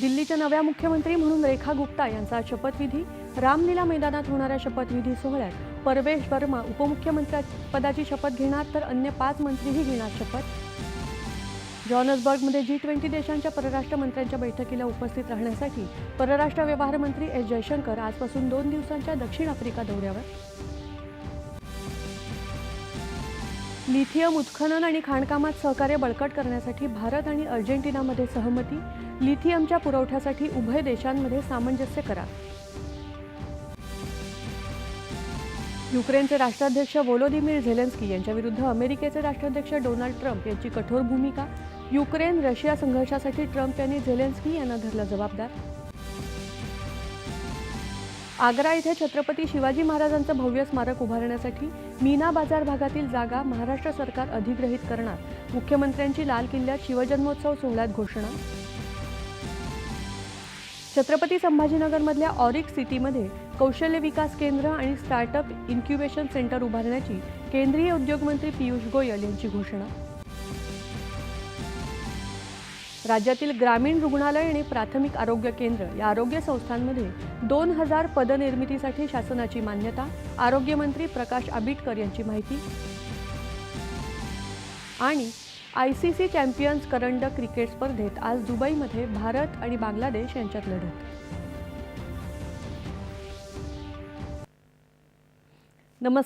दिल्लीच्या नव्या मुख्यमंत्री म्हणून रेखा गुप्ता यांचा शपथविधी। रामलीला मैदानात होणाऱ्या शपथविधी सोहळ्यात परवेश वर्मा उपमुख्यमंत्रीपदाची शपथ घेणार, तर अन्य 5 मंत्रीही घेणार शपथ। जॉहन्सबर्गमध्ये G20 देशांच्या परराष्ट्र मंत्र्यांच्या बैठकीला उपस्थित राहण्यासाठी परराष्ट्र व्यवहार मंत्री एस जयशंकर आजपासून 2 दिवसांच्या दक्षिण आफ्रिका दौऱ्यावर। लिथियम उत्खनन आणि खाणकामात सहकार्य बळकट करण्यासाठी भारत आणि अर्जेंटिनामध्ये सहमती। लिथियमच्या पुरवठ्यासाठी उभय देशांमध्ये सामंजस्य करार। युक्रेनचे राष्ट्राध्यक्ष व्होलोदिमीर झेलेन्स्की यांच्याविरुद्ध अमेरिकेचे राष्ट्राध्यक्ष डोनाल्ड ट्रम्प यांची कठोर भूमिका। युक्रेन रशिया संघर्षासाठी ट्रम्प यांनी झेलेन्स्की यांना धरलं जबाबदार। आग्रा येथे छत्रपती शिवाजी महाराजांचं भव्य स्मारक उभारण्यासाठी मीना बाजार भागातील जागा महाराष्ट्र सरकार अधिग्रहित करणार। मुख्यमंत्र्यांची लाल किल्ल्यात शिवजन्मोत्सव सोहळ्यात घोषणा। छत्रपती संभाजीनगरमधल्या ऑरिक सिटीमध्ये कौशल्य विकास केंद्र आणि स्टार्टअप इन्क्युबेशन सेंटर उभारण्याची केंद्रीय उद्योग मंत्री पियुष गोयल यांची घोषणा। राज्यातील ग्रामीण रुग्णालय आणि प्राथमिक आरोग्य केंद्र या आरोग्य संस्थांमध्ये 2000 पदनिर्मितीसाठी शासनाची मान्यता। आरोग्यमंत्री प्रकाश आंबेडकर यांची माहिती। आणि ICC चॅम्पियन्स करंडक क्रिकेट स्पर्धेत आज दुबईमध्ये भारत आणि बांगलादेश यांच्यात लढत। नमस्कार।